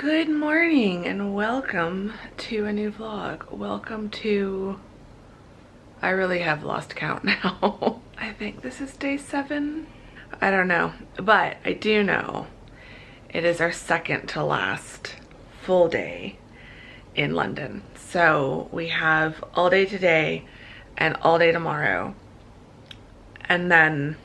Good morning and welcome to a new vlog. Welcome to, I really have lost count now. I think this is day 7. I don't know, but I do know it is our second to last full day in London. So we have all day today and all day tomorrow. And then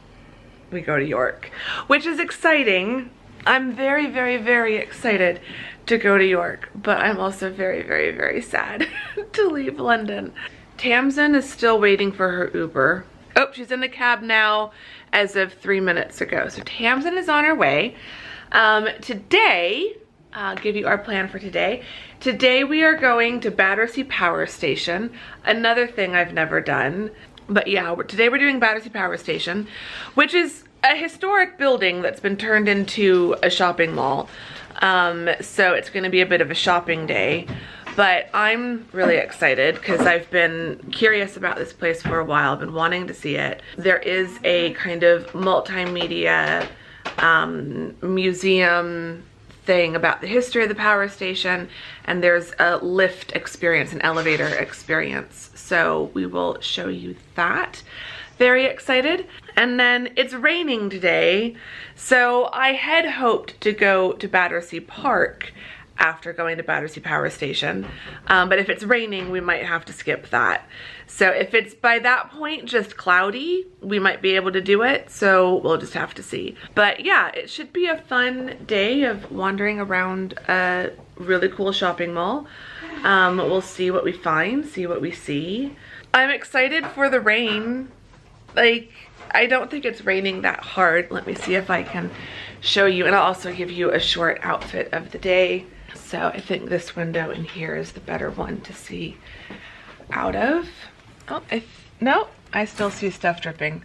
we go to York, which is exciting. I'm very, very, very excited to go to York, but I'm also very, very, very sad to leave London. Tamzin is still waiting for her Uber. Oh, she's in the cab now as of 3 minutes ago. So Tamzin is on her way. Today, I'll give you our plan for today. Today we are going to Battersea Power Station, another thing I've never done. But yeah, today we're doing Battersea Power Station, which is a historic building that's been turned into a shopping mall. So it's going to be a bit of a shopping day, but I'm really excited because I've been curious about this place for a while. I've been wanting to see it. There is a kind of multimedia museum thing about the history of the power station, and there's a lift experience, an elevator experience. So we will show you that. Very excited. And then it's raining today, so I had hoped to go to Battersea Park after going to Battersea Power Station, but if it's raining we might have to skip that. So if it's by that point just cloudy, we might be able to do it, so we'll just have to see. But yeah, it should be a fun day of wandering around a really cool shopping mall. We'll see what we find, see what we see. I'm excited for the rain. Like, I don't think it's raining that hard. Let me see if I can show you, and I'll also give you a short outfit of the day. So I think this window in here is the better one to see out of. Oh, no, I still see stuff dripping.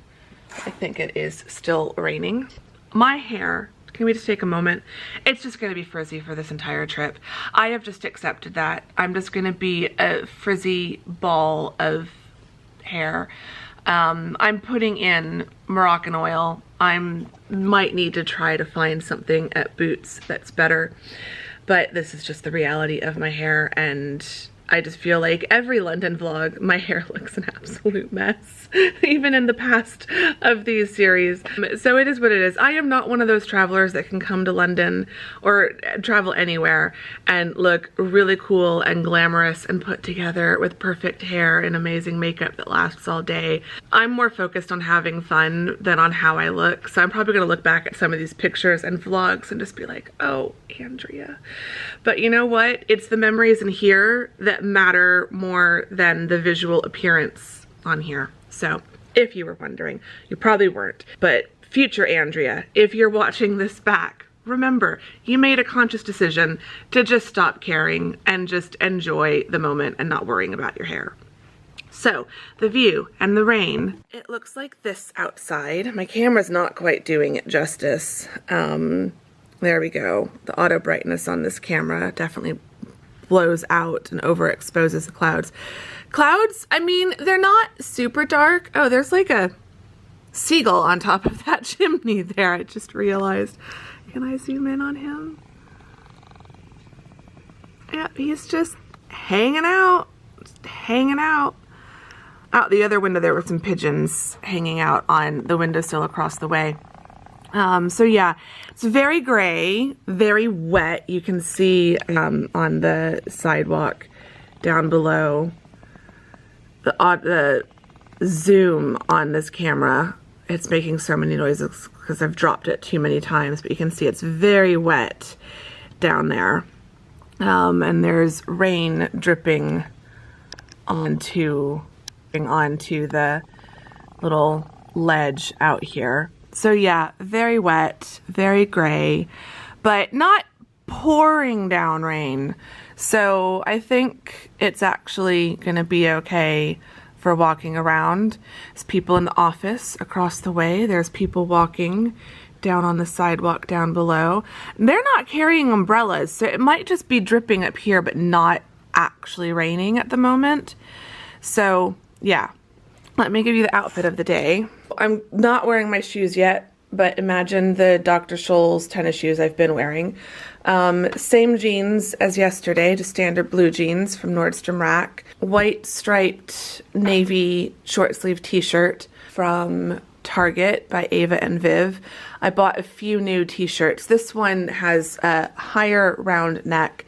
I think it is still raining. My hair, can we just take a moment? It's just gonna be frizzy for this entire trip. I have just accepted that. I'm just gonna be a frizzy ball of hair. I'm putting in Moroccan oil. I might need to try to find something at Boots that's better, but this is just the reality of my hair, and I just feel like every London vlog, my hair looks an absolute mess, even in the past of these series. So it is what it is. I am not one of those travelers that can come to London or travel anywhere and look really cool and glamorous and put together with perfect hair and amazing makeup that lasts all day. I'm more focused on having fun than on how I look. So I'm probably gonna look back at some of these pictures and vlogs and just be like, oh, Andrea. But you know what? It's the memories in here that matter more than the visual appearance on here. So if you were wondering, you probably weren't, but future Andrea, if you're watching this back, remember, you made a conscious decision to just stop caring and just enjoy the moment and not worrying about your hair. So the view and the rain, it looks like this outside. My camera's not quite doing it justice. There we go. The auto brightness on this camera definitely blows out and overexposes the clouds. Clouds, I mean, they're not super dark. Oh, there's like a seagull on top of that chimney there. I just realized. Can I zoom in on him? Yeah, he's just hanging out. Just hanging out. Out the other window there were some pigeons hanging out on the windowsill across the way. So yeah, it's very gray, very wet. You can see on the sidewalk down below. The zoom on this camera, it's making so many noises because I've dropped it too many times, but you can see it's very wet down there. And there's rain dripping onto the little ledge out here. So yeah, very wet, very gray, but not pouring down rain. So I think it's actually gonna be okay for walking around. There's people in the office across the way. There's people walking down on the sidewalk down below. They're not carrying umbrellas, so it might just be dripping up here, but not actually raining at the moment. So yeah, let me give you the outfit of the day. I'm not wearing my shoes yet but imagine the Dr. Scholl's tennis shoes I've been wearing. Same jeans as yesterday, just standard blue jeans from Nordstrom Rack. White striped navy short sleeve t-shirt from Target by Ava and Viv. I bought a few new t-shirts. This one has a higher round neck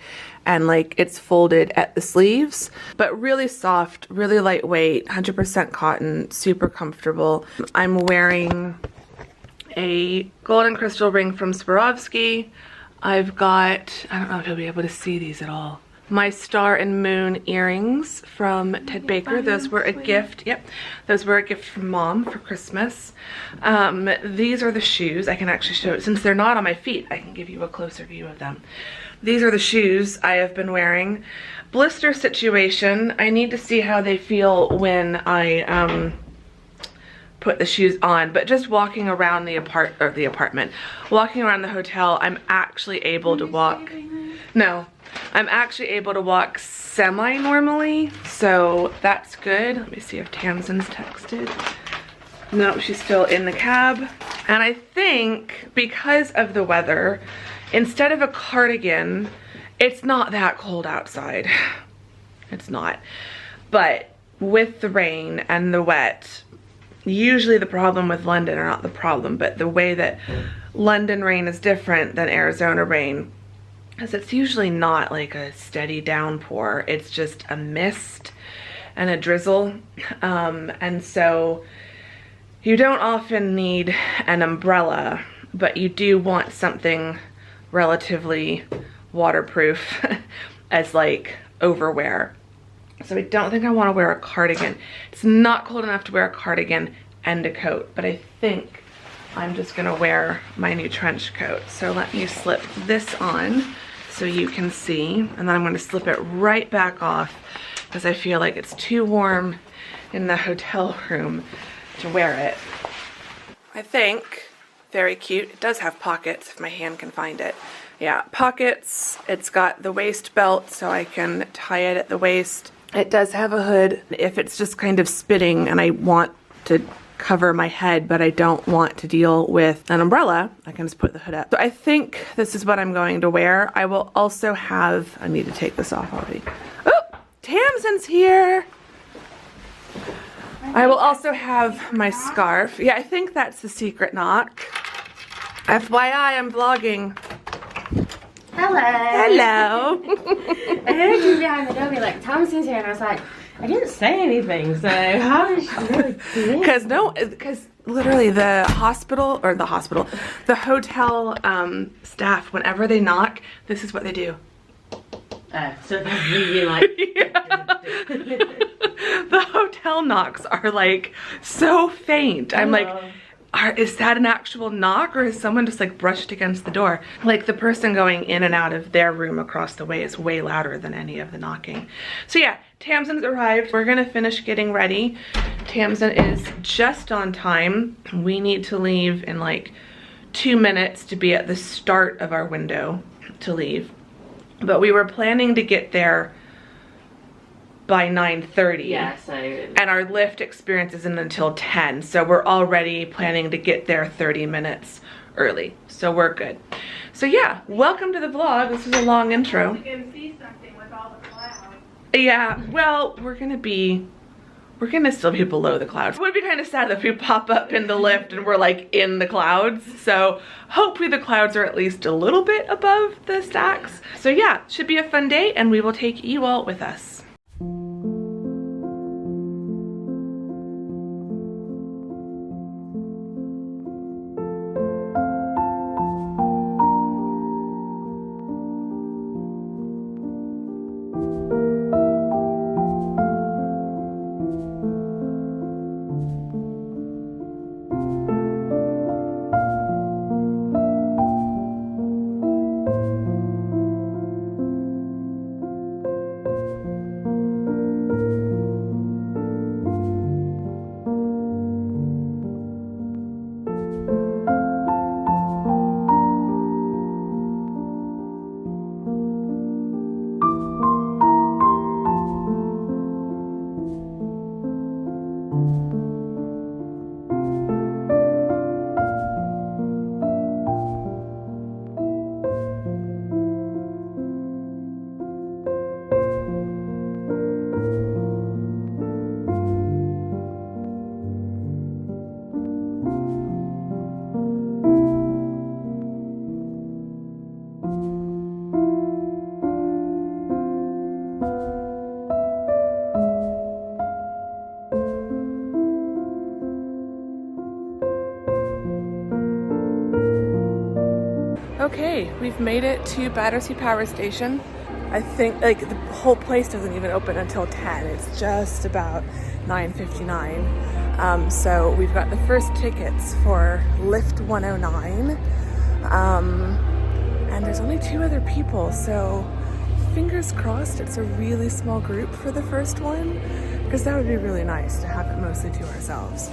and like it's folded at the sleeves, but really soft, really lightweight, 100% cotton, super comfortable. I'm wearing a golden crystal ring from Swarovski. I've got, I don't know if you'll be able to see these at all, my star and moon earrings from Ted Baker. Those were a gift. Yep, those were a gift from Mom for Christmas. These are the shoes. I can actually show it since they're not on my feet. I can give you a closer view of them. These are the shoes I have been wearing. Blister situation. I need to see how they feel when I put the shoes on, but just walking around the apartment, walking around the hotel, I'm actually able to walk. No. I'm actually able to walk semi-normally, so that's good. Let me see if Tamzin's texted. No, she's still in the cab. And I think because of the weather, instead of a cardigan, it's not that cold outside. It's not. But with the rain and the wet, usually the problem with London, or not the problem, but the way that London rain is different than Arizona rain, because it's usually not like a steady downpour. It's just a mist and a drizzle. And so you don't often need an umbrella, but you do want something relatively waterproof as like overwear. So I don't think I want to wear a cardigan. It's not cold enough to wear a cardigan and a coat, but I think I'm just gonna wear my new trench coat. So let me slip this on so you can see, and then I'm gonna slip it right back off because I feel like it's too warm in the hotel room to wear it. I think, very cute. It does have pockets if my hand can find it. Yeah, pockets. It's got the waist belt so I can tie it at the waist. It does have a hood if it's just kind of spitting and I want to cover my head, but I don't want to deal with an umbrella, I can just put the hood up. So I think this is what I'm going to wear. I will also have, I need to take this off already. Oh, Tamzin's here. I will also have my scarf. Yeah, I think that's the secret knock. FYI, I'm vlogging. Hello. Hello. I heard you behind the door be like, Tamzin's here, and I was like, I didn't say anything, so how did she really see it? Because literally the hotel staff, whenever they knock, this is what they do. So that's really like... The hotel knocks are like so faint. I'm like, is that an actual knock or is someone just like brushed against the door? Like the person going in and out of their room across the way is way louder than any of the knocking. So yeah, Tamzin's arrived. We're gonna finish getting ready. Tamzin is just on time. We need to leave in like 2 minutes to be at the start of our window to leave. But we were planning to get there by 9:30. Yeah, so... And our lift experience isn't until 10, so we're already planning to get there 30 minutes early. So we're good. So yeah, welcome to the vlog. This is a long intro. You can see something with all the clouds. Yeah, well, we're gonna still be below the clouds. It would be kind of sad if we pop up in the lift and we're like in the clouds. So hopefully the clouds are at least a little bit above the stacks. So yeah, should be a fun day and we will take you all with us. We've made it to Battersea Power Station. I think like the whole place doesn't even open until 10. It's just about 9:59. So we've got the first tickets for Lift 109. And there's only 2 other people, so fingers crossed it's a really small group for the first one, because that would be really nice to have it mostly to ourselves.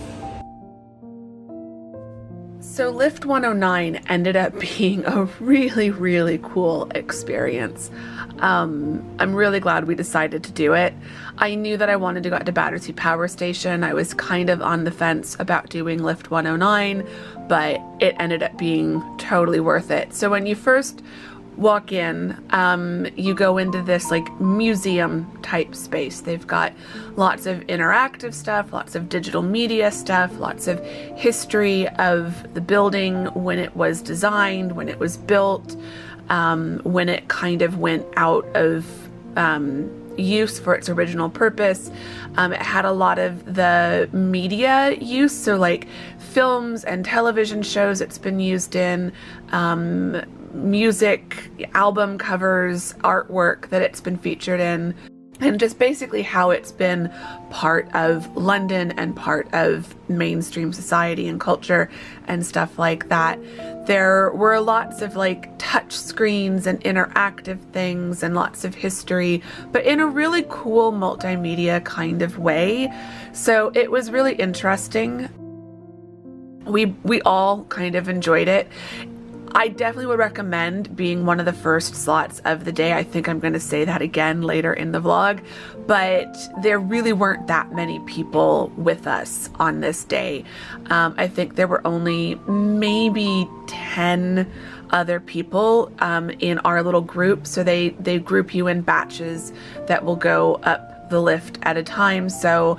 So Lift 109 ended up being a really, really cool experience. I'm really glad we decided to do it. I knew that I wanted to go to Battersea Power Station. I was kind of on the fence about doing Lift 109, but it ended up being totally worth it. So when you first walk in, you go into this like museum type space. They've got lots of interactive stuff, lots of digital media stuff, lots of history of the building, when it was designed, when it was built, when it kind of went out of use for its original purpose. It had a lot of the media use, so like films and television shows it's been used in, music, album covers, artwork that it's been featured in, and just basically how it's been part of London and part of mainstream society and culture and stuff like that. There were lots of like touch screens and interactive things and lots of history, but in a really cool multimedia kind of way. So it was really interesting. We all kind of enjoyed it. I definitely would recommend being one of the first slots of the day. I think I'm going to say that again later in the vlog, but there really weren't that many people with us on this day. I think there were only maybe 10 other people in our little group. So they group you in batches that will go up the lift at a time. So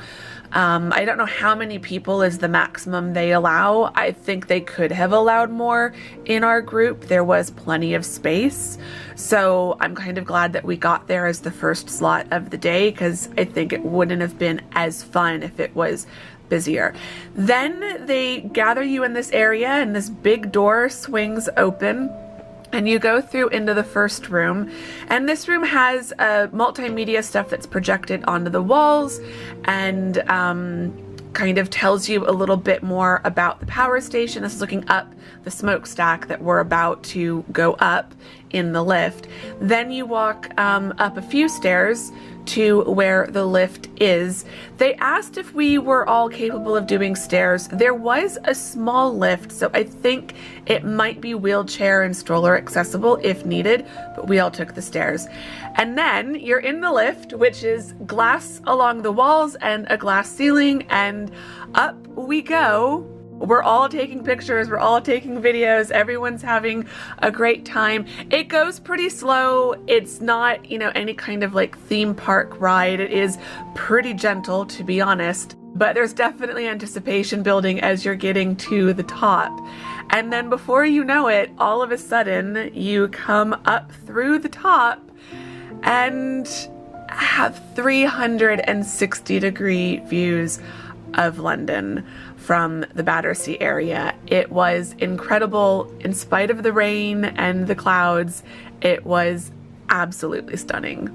I don't know how many people is the maximum they allow. I think they could have allowed more in our group. There was plenty of space. So I'm kind of glad that we got there as the first slot of the day, because I think it wouldn't have been as fun if it was busier. Then they gather you in this area and this big door swings open. And you go through into the first room, and this room has multimedia stuff that's projected onto the walls and kind of tells you a little bit more about the power station. This is looking up the smokestack that we're about to go up in the lift. Then you walk up a few stairs to where the lift is. They asked if we were all capable of doing stairs. There was a small lift, so I think it might be wheelchair and stroller accessible if needed, but we all took the stairs. And then you're in the lift, which is glass along the walls and a glass ceiling, and up we go. We're all taking pictures, we're all taking videos, everyone's having a great time. It goes pretty slow. It's not, you know, any kind of like theme park ride. It is pretty gentle, to be honest, but there's definitely anticipation building as you're getting to the top. And then before you know it, all of a sudden you come up through the top and have 360-degree views of London from the Battersea area. It was incredible. In spite of the rain and the clouds, it was absolutely stunning.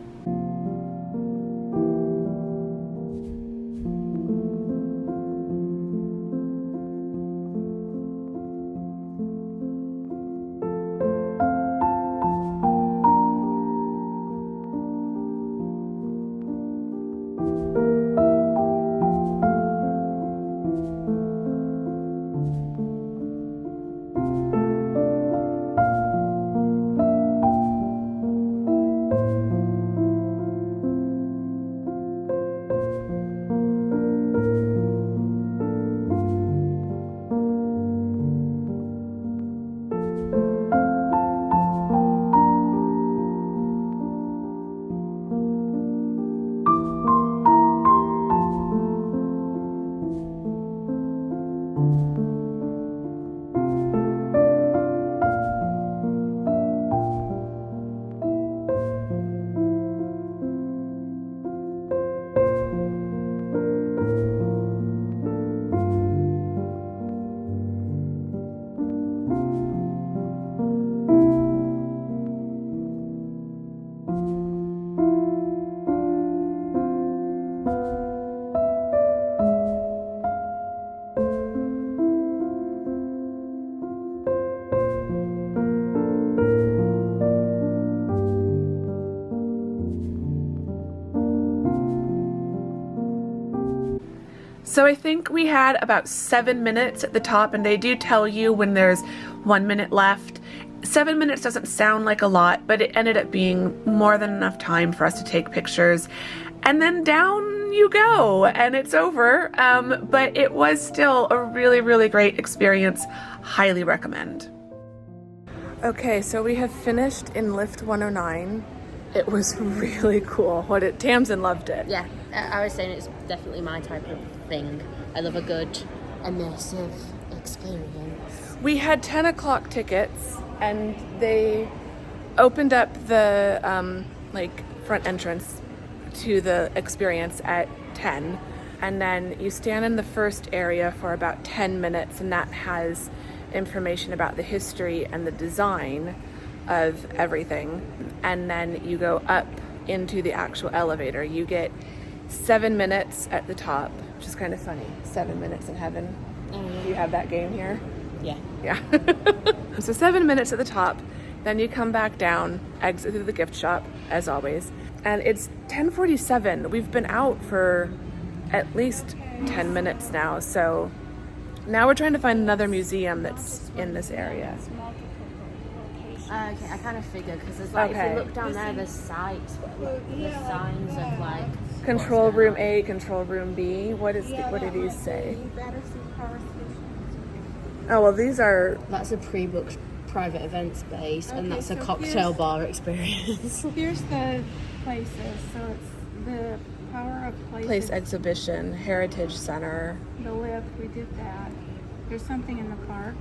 So I think we had about 7 minutes at the top, and they do tell you when there's 1 minute left. 7 minutes doesn't sound like a lot, but it ended up being more than enough time for us to take pictures. And then down you go, and it's over. But it was still a really, really great experience. Highly recommend. Okay, so we have finished in lift 109. It was really cool. Tamzin loved it. Yeah, I was saying it's definitely my type of thing. I love a good immersive experience. We had 10 o'clock tickets, and they opened up the front entrance to the experience at 10, and then you stand in the first area for about 10 minutes, and that has information about the history and the design of everything, and then you go up into the actual elevator. You get 7 minutes at the top, which is kind of funny. 7 minutes in heaven. Do you have that game here? Yeah. So 7 minutes at the top, then you come back down, exit through the gift shop as always, and it's 10:47. We've been out for at least 10 minutes now, so now we're trying to find another museum that's in this area. Okay, I kind of figured, because there's like, if you look down there, there's sites, there's signs of like... Control room A, control room B. What do these say? Battersea Power Station. Oh, well, these are... That's a pre-booked private event space, and that's a cocktail bar experience. Here's the places. So it's the Power of Places. Place exhibition, Heritage Center. The lift, we did that. There's something in the park.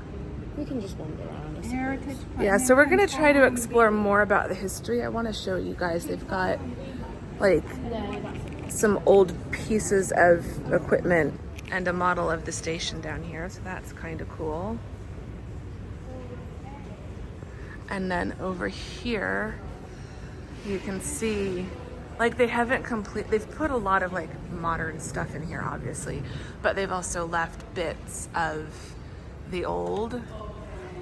We can just wander around. Heritage Park. Yeah, so we're going to try to explore more about the history. I want to show you guys. They've got, like, some old pieces of equipment and a model of the station down here, so that's kind of cool. And then over here, you can see, like, they've put a lot of, like, modern stuff in here, obviously, but they've also left bits of the old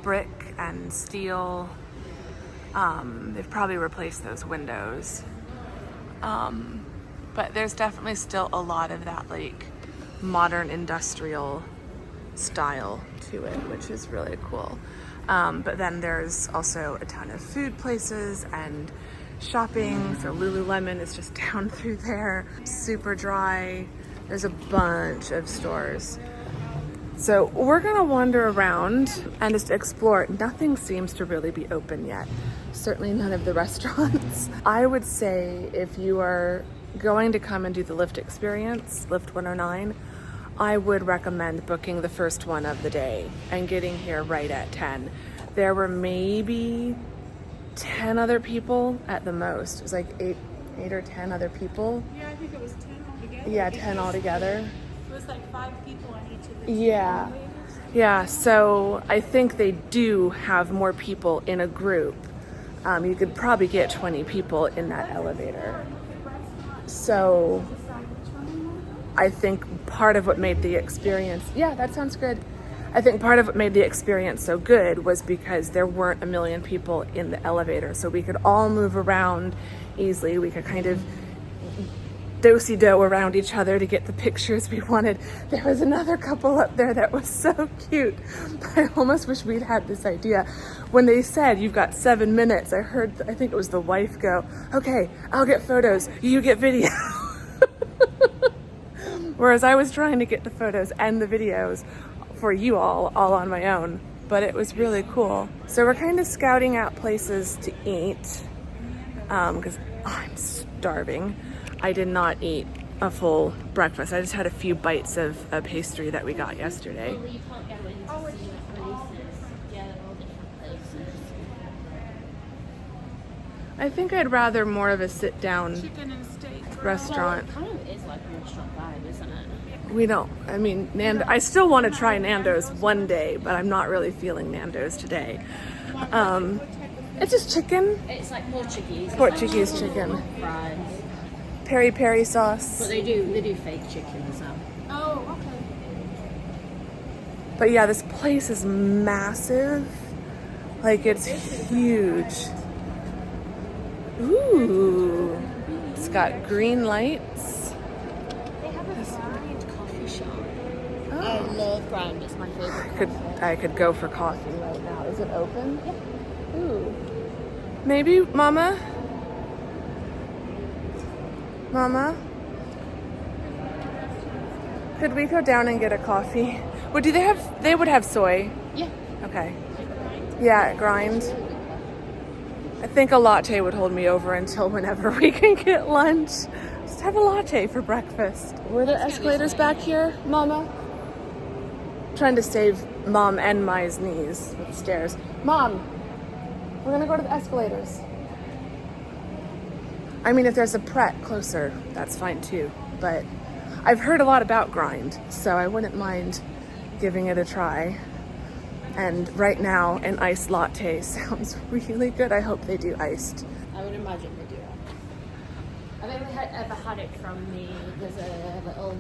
brick and steel. They've probably replaced those windows. But there's definitely still a lot of that, like, modern industrial style to it, which is really cool. But then there's also a ton of food places and shopping. So Lululemon is just down through there. Super Dry. There's a bunch of stores. So we're gonna wander around and just explore. Nothing seems to really be open yet. Certainly none of the restaurants. I would say if you are going to come and do the lift experience, Lift 109, I would recommend booking the first one of the day and getting here right at 10. There were maybe 10 other people at the most. It was like eight or 10 other people. Yeah, I think it was 10 altogether. Yeah, 10 altogether. It was like 5 people on each of the Yeah. Yeah, so I think they do have more people in a group. You could probably get 20 people in that elevator. So I think part of what made the experience, yeah, that sounds good. I think part of what made the experience so good was because there weren't a million people in the elevator, so we could all move around easily. We could kind of do-si-do around each other to get the pictures we wanted. There was another couple up there that was so cute. I almost wish we'd had this idea. When they said, you've got 7 minutes, I think it was the wife go, okay, I'll get photos, you get video. Whereas I was trying to get the photos and the videos for you all on my own. But it was really cool. So we're kind of scouting out places to eat because I'm starving. I did not eat a full breakfast. I just had a few bites of a pastry that we got yesterday. You can't go in to see the places. Yeah, they're all different places. I think I'd rather more of a sit-down chicken and steak. restaurant. Well, it kind of is like a restaurant vibe, isn't it? We don't, I mean, I still want to try Nando's one day, but I'm not really feeling Nando's today. It's just chicken. It's like Portuguese. Portuguese It's like chicken. Fries. Peri-peri sauce. But they do fake chicken as well. Oh, okay. But yeah, this place is massive. Like, it's huge. Ooh. It's got green lights. They have a blind coffee shop. I love grind. It's my favorite. I could go for coffee right now. Is it open? Yeah. Ooh. Maybe, Mama? Mama? Could we go down and get a coffee? Well, they would have soy. Yeah. Okay. Yeah, grind. I think a latte would hold me over until whenever we can get lunch. Just have a latte for breakfast. Were there escalators back here, Mama? Trying to save Mom and Mai's knees with stairs. Mom, we're gonna go to the escalators. I mean, if there's a Pret closer, that's fine too. But I've heard a lot about grind, so I wouldn't mind giving it a try. And right now, an iced latte sounds really good. I hope they do iced. I would imagine they do. I've ever had it from there's a little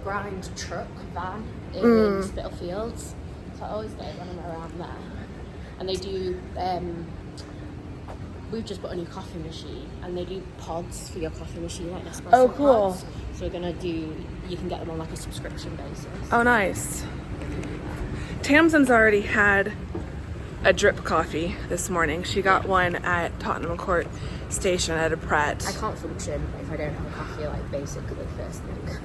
grind truck van in Spitalfields. So I always get it when I'm around there. And they do, we've just bought a new coffee machine and they do pods for your coffee machine, like espresso Oh, cool. pods. So we're gonna you can get them on like a subscription basis. Oh, nice. Tamzin's already had a drip coffee this morning. She got one at Tottenham Court Station at a Pret. I can't function if I don't have a coffee, like basically first thing.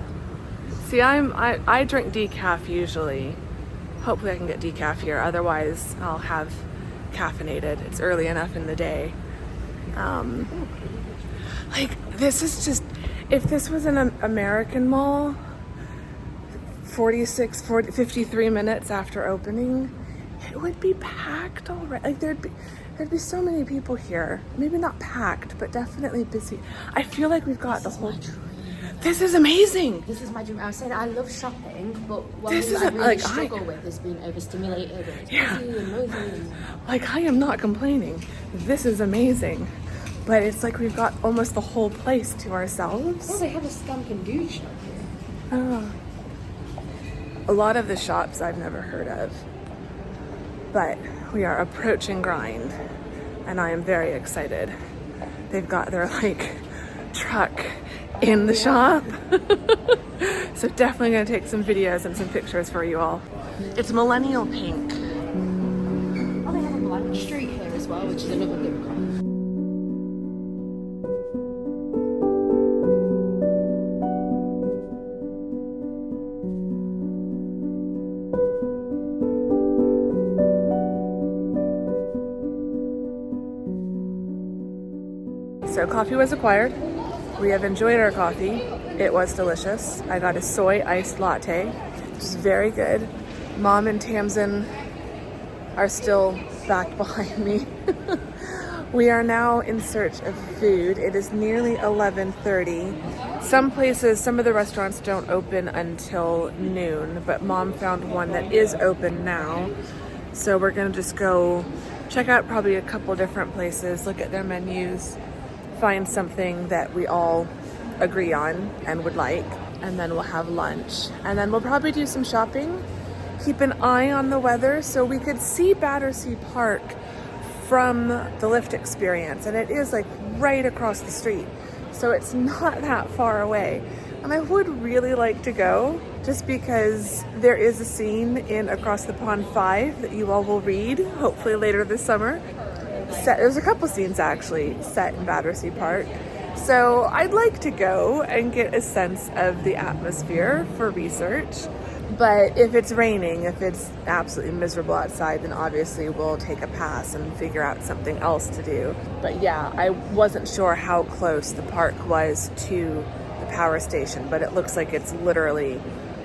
See, I drink decaf usually. Hopefully I can get decaf here. Otherwise, I'll have caffeinated. It's early enough in the day. Like, this is just, if this was an American mall, 53 minutes after opening, it would be packed already. Like, there'd be so many people here. Maybe not packed, but definitely busy. I feel like we've got the whole... This is amazing. This is my dream. I was saying I love shopping, but one This thing is I a- really like, struggle with is being overstimulated and it's Yeah. busy and noisy. And... Like, I am not complaining. This is amazing. But it's like we've got almost the whole place to Oh, ourselves. they have a Scamp and Do shop here. Oh. A lot of the shops I've never heard of. But we are approaching Grind, and I am very excited. They've got their, like, truck in the shop. So definitely gonna take some videos and some pictures for you all. It's millennial pink. Oh, they have a Blank Street here as well, which is another good one. So coffee was acquired. We have enjoyed our coffee. It was delicious. I got a soy iced latte, which is very good. Mom and Tamzin are still back behind me. We are now in search of food. It is nearly 11:30. Some of the restaurants don't open until noon, but Mom found one that is open now. So we're gonna just go check out probably a couple different places, look at their menus, find something that we all agree on and would like, and then we'll have lunch. And then we'll probably do some shopping, keep an eye on the weather so we could see Battersea Park from the lift experience. And it is like right across the street, so it's not that far away. And I would really like to go just because there is a scene in Across the Pond 5 that you all will read, hopefully later this summer. There's a couple scenes actually set in Battersea Park. So I'd like to go and get a sense of the atmosphere for research. But if it's raining, if it's absolutely miserable outside, then obviously we'll take a pass and figure out something else to do. But yeah, I wasn't sure how close the park was to the power station, but it looks like it's literally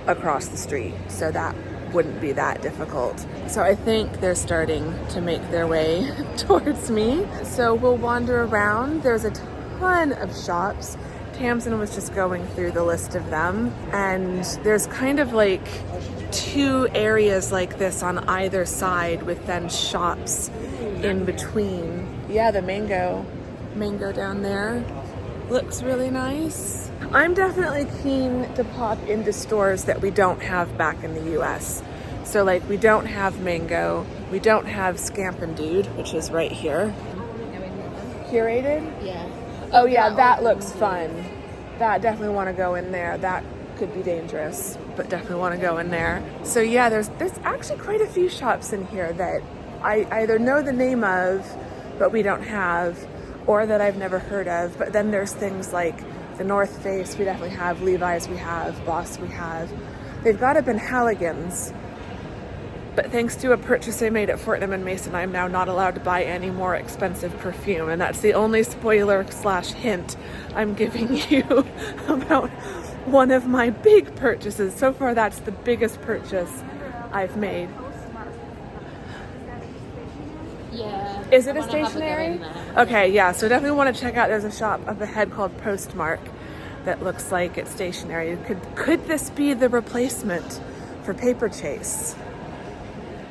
across the street. So that wouldn't be that difficult. So I think they're starting to make their way towards me. So we'll wander around. There's a ton of shops. Tamzin was just going through the list of them, and there's kind of like two areas like this on either side with then shops in between. Yeah, the mango down there looks really nice. I'm definitely keen to pop into stores that we don't have back in the US. So like we don't have mango, we don't have Scamp and Dude, which is right here. Curated? Yeah. Oh yeah, that looks fun. That definitely want to go in there. That could be dangerous, but definitely want to go in there. So yeah, there's actually quite a few shops in here that I either know the name of, but we don't have, or that I've never heard of. But then there's things like the North Face, we definitely have, Levi's we have, Boss we have. They've got up in Halligan's, but thanks to a purchase I made at Fortnum and Mason, I'm now not allowed to buy any more expensive perfume, and that's the only spoiler/hint I'm giving you about one of my big purchases. So far, that's the biggest purchase I've made. Yeah. Is it a stationery? Okay, yeah, so definitely want to check out, there's a shop up ahead called Postmark that looks like it's stationery. Could this be the replacement for Paper Chase?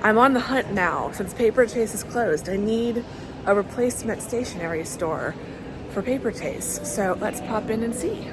I'm on the hunt now. Since Paper Chase is closed, I need a replacement stationery store for Paper Chase. So let's pop in and see.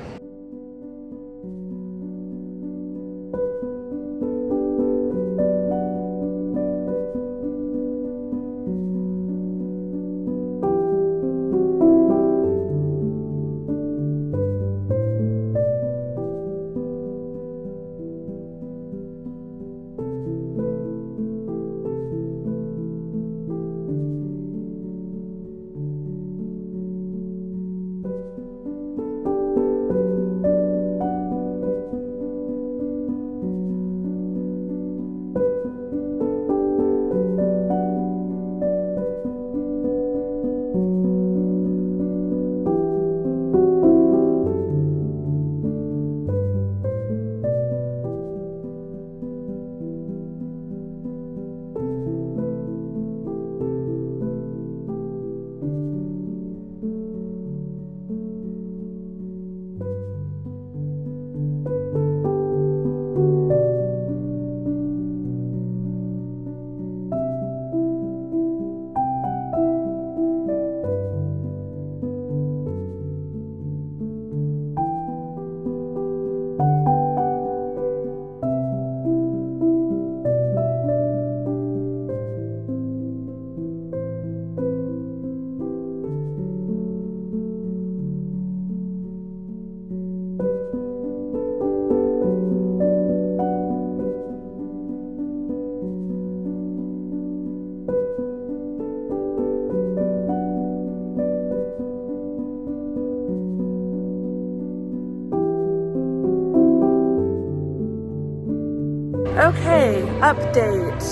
Okay, update.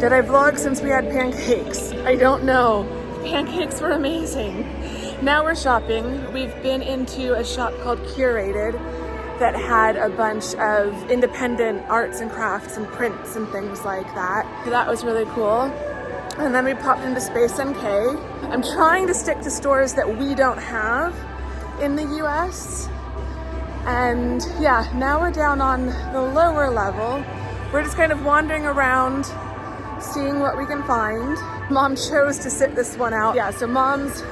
Did I vlog since we had pancakes? I don't know. Pancakes were amazing. Now we're shopping. We've been into a shop called Curated that had a bunch of independent arts and crafts and prints and things like that. So that was really cool. And then we popped into Space NK. I'm trying to stick to stores that we don't have in the US. And yeah, now we're down on the lower level. We're just kind of wandering around, seeing what we can find. Mom chose to sit this one out. Yeah, so Mom's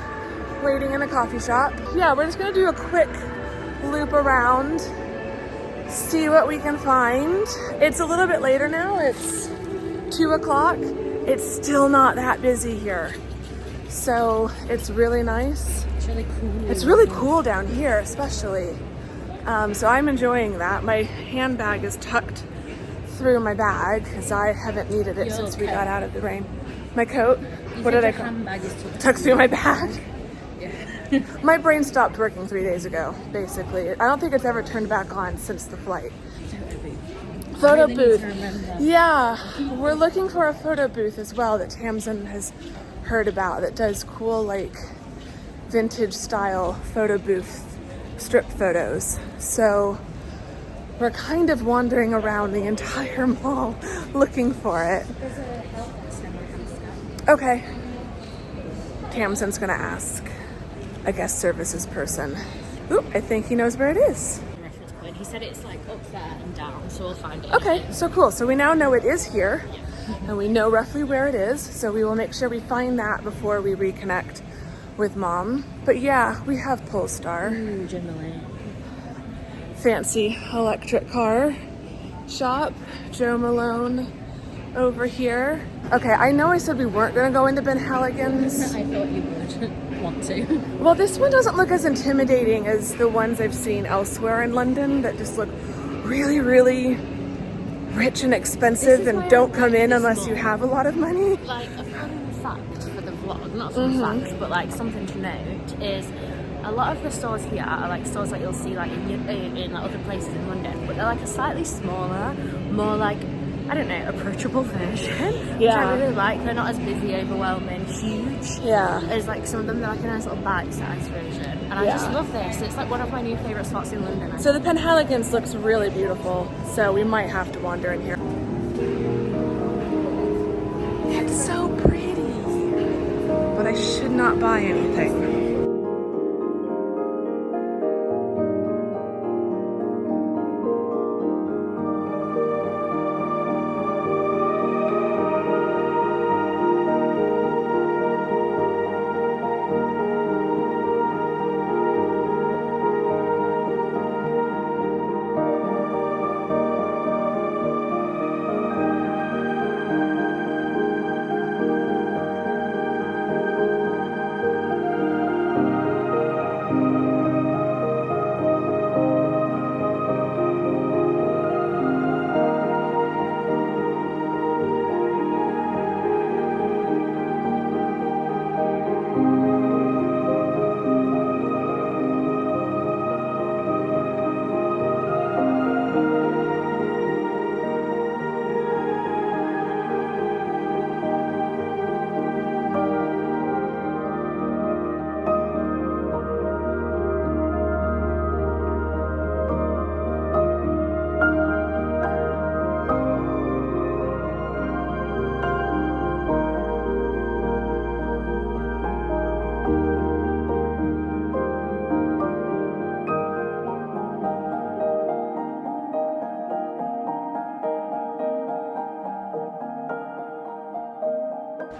waiting in a coffee shop. Yeah, we're just gonna do a quick loop around, see what we can find. It's a little bit later now, it's 2 o'clock. It's still not that busy here. So it's really nice. It's really cool. It's really cool down here, especially. So I'm enjoying that. My handbag is tucked through my bag because I haven't needed it since we got out of the rain. My coat, what did I call it? Tucked through my bag. Yeah. My brain stopped working 3 days ago, basically. I don't think it's ever turned back on since the flight. Photo booth. Yeah, we're looking for a photo booth as well that Tamzin has heard about that does cool, like, vintage style photo booth strip photos. So we're kind of wandering around the entire mall looking for it. Okay. Tamzin's gonna ask a guest services person. Ooh, I think he knows where it is. Reference point. He said it's like up there and down, so we'll find it. Okay, so cool. So we now know it is here, and we know roughly where it is. So we will make sure we find that before we reconnect with Mom. But yeah, we have Polestar. Generally. Fancy electric car shop. Joe Malone over here. Okay, I know I said we weren't gonna go into Ben Halligan's. I thought you would. want to. Well, this one doesn't look as intimidating as the ones I've seen elsewhere in London that just look really, really rich and expensive and don't come in unless you have a lot of money. Like a fun fact for the vlog, not fun facts, but like something to note is a lot of the stores here are like stores that you'll see like in like other places in London, but they're like a slightly smaller, more like, I don't know, approachable version, which I really like. They're not as busy, overwhelming, huge. Yeah. As like some of them, they're like a nice little bite-sized version. And I just love this. It's like one of my new favourite spots in London. So the Penhaligons looks really beautiful, so we might have to wander in here. It's so pretty, but I should not buy anything.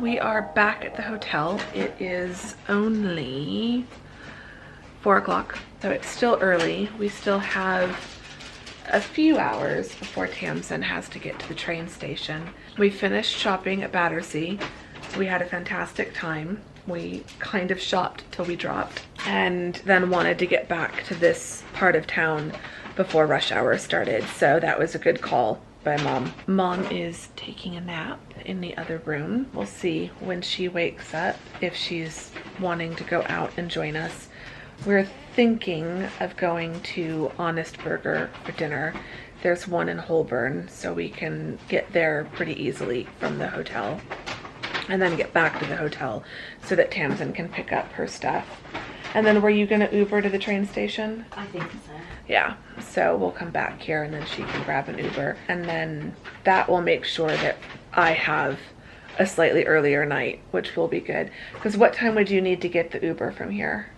We are back at the hotel. It is only 4 o'clock, so it's still early. We still have a few hours before Tamzin has to get to the train station. We finished shopping at Battersea. We had a fantastic time. We kind of shopped till we dropped and then wanted to get back to this part of town before rush hour started, so that was a good call by Mom. Mom is taking a nap in the other room. We'll see when she wakes up if she's wanting to go out and join us. We're thinking of going to Honest Burger for dinner. There's one in Holborn, so we can get there pretty easily from the hotel and then get back to the hotel so that Tamzin can pick up her stuff. And then were you gonna Uber to the train station? I think so. Yeah, so we'll come back here and then she can grab an Uber, and then that will make sure that I have a slightly earlier night, which will be good. Because what time would you need to get the Uber from here?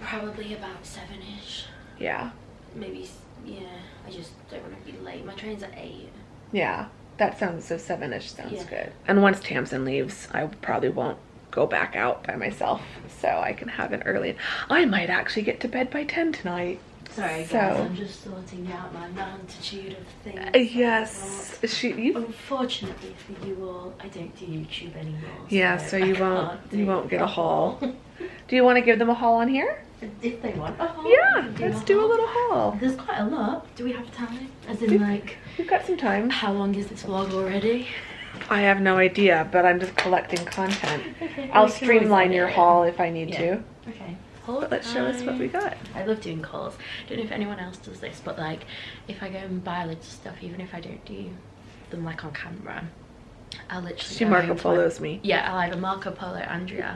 Probably about 7ish. Yeah. Maybe, yeah. I just don't want to be late. My train's at 8. Yeah, that sounds, so 7ish sounds Yeah. good. And once Tamzin leaves, I probably won't go back out by myself, so I can have an early. I might actually get to bed by 10 tonight. Sorry guys, So- I'm just sorting out my multitude of things. Yes, you. Unfortunately for you all, I don't do YouTube anymore. Yeah, so you I won't get a haul. Do you want to give them a haul on here? If they want a haul, Yeah, we can let's do a haul. little haul. There's quite a lot. Do we have time? As in, like, We've got some time. how long is this vlog already? I have no idea, but I'm just collecting content. Okay, I'll we can streamline always your edit. haul if I need Yeah. to. Okay. But let's show us what we got. I love doing hauls. Don't know if anyone else does this, but like if I go and buy loads of stuff, even if I don't do them like on camera, I'll literally She go Marco home to Polos me. Yeah, I'll either Marco Polo Andrea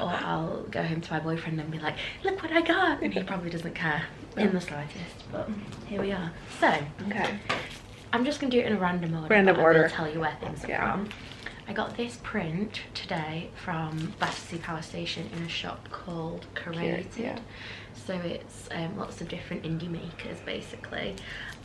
or I'll go home to my boyfriend and be like, look what I got, and he probably doesn't care in the slightest, but here we are. So Okay. I'm just gonna do it in a random order. Random but order. I will tell you where things are Yeah. from. I got this print today from Battersea Power Station in a shop called Curated. Yeah. So it's lots of different indie makers basically,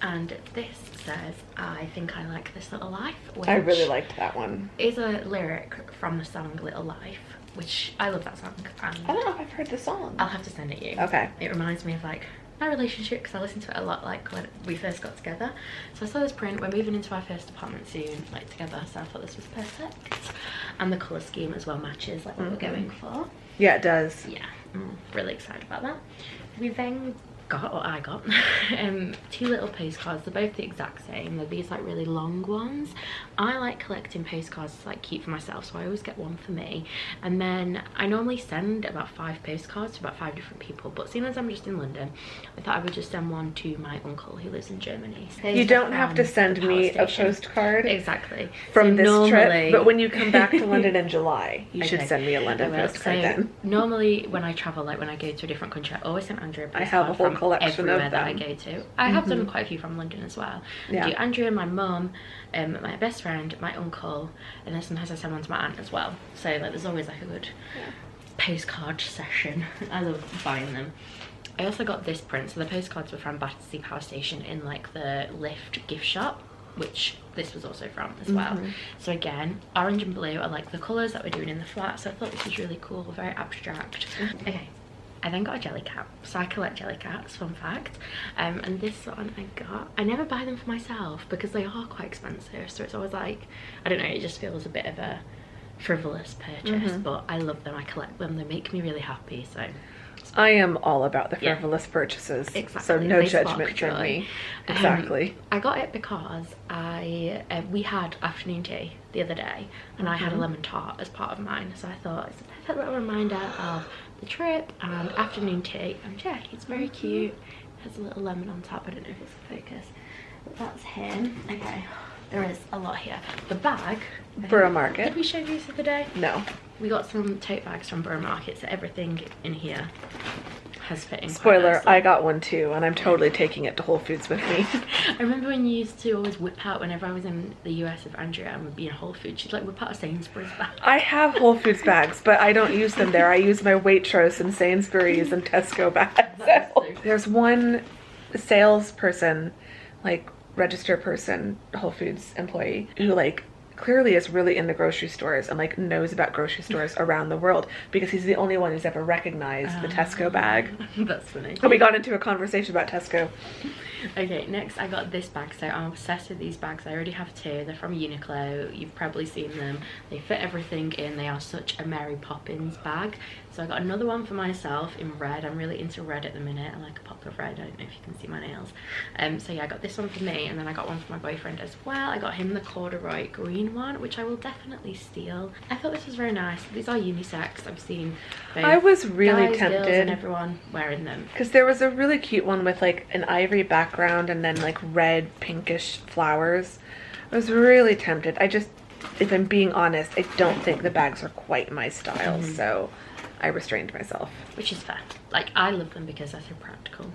and this says, I think I like this little life, which I really liked that one. is a lyric from the song Little Life, which I love that song, and I don't know if I've heard the song. I'll have to send it you. Okay. It reminds me of like my relationship because I listened to it a lot like when we first got together. So I saw this print. We're moving into our first apartment soon, like together, so I thought this was perfect. And the colour scheme as well matches like what we're going for. Yeah, it does. Yeah, I'm really excited about that. We then got, or I got, 2 little postcards. They're both the exact same. They're these like really long ones. I like collecting postcards to like keep for myself, so I always get one for me. And then I normally send about 5 postcards to about 5 different people, but seeing as I'm just in London, I thought I would just send one to my uncle who lives in Germany. You don't have to send me a postcard exactly from so this trip, but when you come back to London in July, you should Okay. send me a London postcard so then. Normally when I travel, like when I go to a different country, I always send Andrew a postcard. I have a whole from collection of everywhere that I them. go to. I have done quite a few from London as well. Yeah. I do Andrew and my mum, my best friend, my uncle, and then sometimes I send one to my aunt as well. So like there's always like a good postcard session. I love buying them. I also got this print. So the postcards were from Battersea Power Station in like the Lift gift shop, which this was also from as well. So again, orange and blue are like the colours that we're doing in the flat, so I thought this was really cool, very abstract. Okay, I then got a jelly cat. So I collect jelly cats, fun fact. And this one I never buy them for myself because they are quite expensive, so it's always like, I don't know, it just feels a bit of a frivolous purchase, but I love them, I collect them, they make me really happy. So I am all about the frivolous purchases, exactly. so no They spark judgment from joy. me. Exactly. I got it because we had afternoon tea the other day, and I had a lemon tart as part of mine, so I thought it's a perfect little reminder of the trip and afternoon tea. And yeah, it's very cute. It has a little lemon on top. I don't know if it's a focus, but that's him. Okay, there is a lot here. The bag, Borough Market. did we show you this the other day? No. We got some tote bags from Borough Market, so everything in here has fit in quite Spoiler, nicely. I got one too, and I'm totally taking it to Whole Foods with me. I remember when you used to always whip out, whenever I was in the US with Andrea and would be in Whole Foods, she'd like whip out a Sainsbury's bag. I have Whole Foods bags, but I don't use them there. I use my Waitrose and Sainsbury's and Tesco bags. So. There's one salesperson, like register person, Whole Foods employee, who like clearly is really into grocery stores and like knows about grocery stores around the world because he's the only one who's ever recognized the Tesco bag. That's funny. And we got into a conversation about Tesco. Okay, next I got this bag. So I'm obsessed with these bags. I already have 2. They're from Uniqlo. You've probably seen them. They fit everything in. They are such a Mary Poppins bag. So I got another one for myself in red. I'm really into red at the minute. I like a pop of red. I don't know if you can see my nails. So yeah, I got this one for me, and then I got one for my boyfriend as well. I got him the corduroy green one, which I will definitely steal. I thought this was very nice. These are unisex. I've seen both I was really guys, girls, tempted and everyone wearing them. because there was a really cute one with like an ivory background and then like red pinkish flowers. I was really tempted. I just, if I'm being honest, I don't think the bags are quite my style, so I restrained myself. Which is fair. Like, I love them because they're so practical.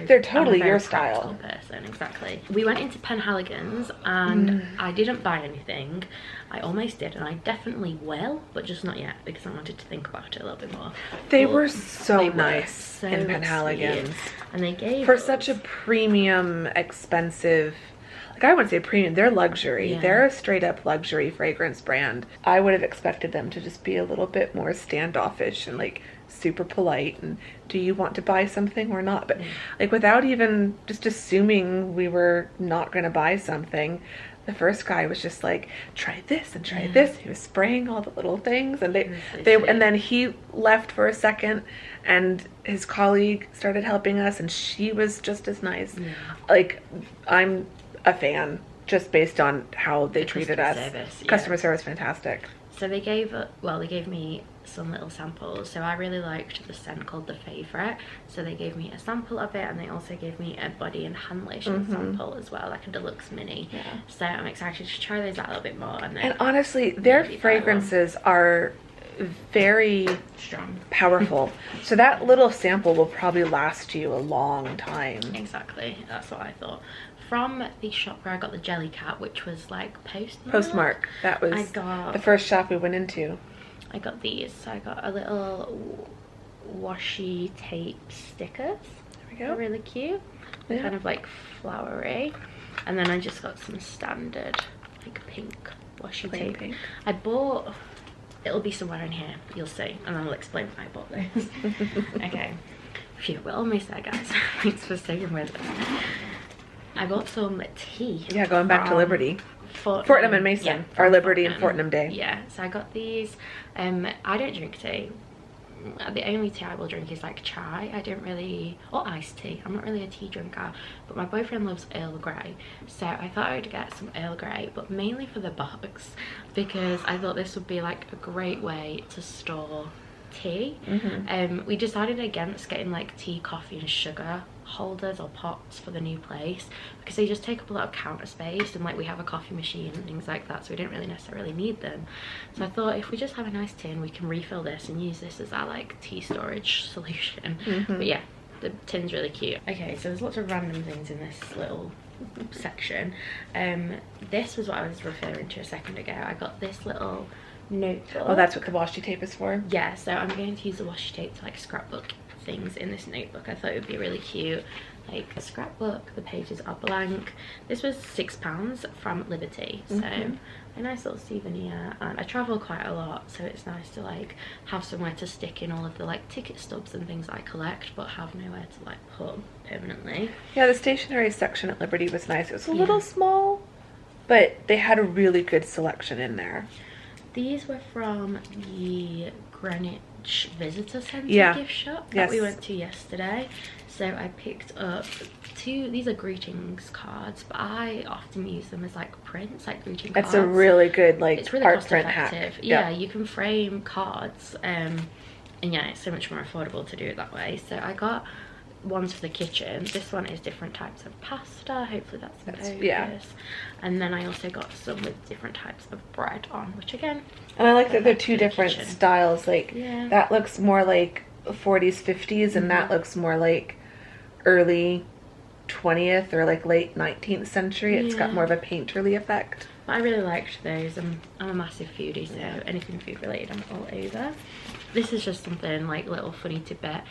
They're totally I'm a very your style. practical person, exactly. We went into Penhaligon's and I didn't buy anything. I almost did, and I definitely will, but just not yet because I wanted to think about it a little bit more. They But were so they were nice so in Penhaligon's. sweet. And they gave For us- such a premium, expensive, like I wouldn't say premium, they're luxury. Yeah. They're a straight up luxury fragrance brand. I would have expected them to just be a little bit more standoffish and like super polite and do you want to buy something or not? But like without even just assuming we were not going to buy something, the first guy was just like, try this and try this. He was spraying all the little things, and and then he left for a second, and his colleague started helping us, and she was just as nice. Like, I'm a fan just based on how they treated us. Customer service, fantastic. So they gave me some little samples. So I really liked the scent called The Favourite. So they gave me a sample of it, and they also gave me a body and hand lotion sample as well, like a deluxe mini. So I'm excited to try those out a little bit more. And honestly, their maybe buy fragrances are very strong, powerful. So that little sample will probably last you a long time. Exactly, that's what I thought. From the shop where I got the jelly cat, which was like Postmark. That was I got the first shop we went into. I got these. So I got a little washi tape stickers. There we They're go. really cute. They're Yeah. kind of like flowery. And then I just got some standard like pink washi Plain tape. pink. I bought, it'll be somewhere in here, you'll see, and I'll explain why I bought those. Okay. Phew, we're almost there, guys. Thanks for sticking with us. I bought some tea. Yeah, going back to from Liberty. Fortnum and Mason. Yeah, Our from Liberty and Fortnum Day. Yeah, so I got these. I don't drink tea. the only tea I will drink is like chai. I don't really, or iced tea. I'm not really a tea drinker, but my boyfriend loves Earl Grey, so I thought I would get some Earl Grey, but mainly for the box, because I thought this would be like a great way to store tea. We decided against getting like tea, coffee and sugar holders or pots for the new place, because they just take up a lot of counter space, and like we have a coffee machine and things like that, so we don't really necessarily need them. So I thought if we just have a nice tin, we can refill this and use this as our like tea storage solution. But yeah, the tin's really cute. Okay, so there's lots of random things in this little section. This was what I was referring to a second ago. I got this little notebook. Oh, that's what the washi tape is for? Yeah, so I'm going to use the washi tape to like scrapbook things in this notebook. I thought it would be really cute, like a scrapbook. The pages are blank. This was £6 from Liberty, so a nice little souvenir. And I travel quite a lot, so it's nice to like have somewhere to stick in all of the like ticket stubs and things I collect, but have nowhere to like put permanently. Yeah, the stationery section at Liberty was nice. It was a little small, but they had a really good selection in there. These were from the Greenwich Visitor Centre gift shop that we went to yesterday. So I picked up two, these are greetings cards, but I often use them as like prints, like greeting cards. It's a really good like it's really art print hack. Yeah, you can frame cards, and yeah, it's so much more affordable to do it that way. So I got ones for the kitchen. This one is different types of pasta, hopefully that's focus. And then I also got some with different types of bread on, which again, and I like that they're two different styles. Like that looks more like 40s 50s and that looks more like early 20th or like late 19th century. It's got more of a painterly effect. But I really liked those. I'm a massive foodie, so anything food related I'm all over. This is just something like little funny tidbit.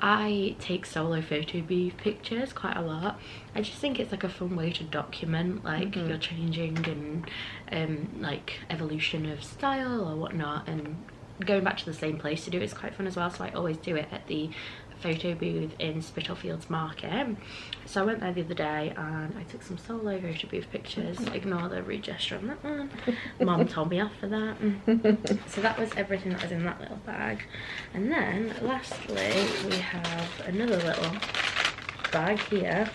I take solo photo booth pictures quite a lot. I just think it's like a fun way to document like your changing and like evolution of style or whatnot, and going back to the same place to do it is quite fun as well. So I always do it at the photo booth in Spitalfields Market. So I went there the other day and I took some solo photo booth pictures. Ignore the rude gesture on that one. Mom told me off for that. So that was everything that was in that little bag. And then lastly we have another little bag here.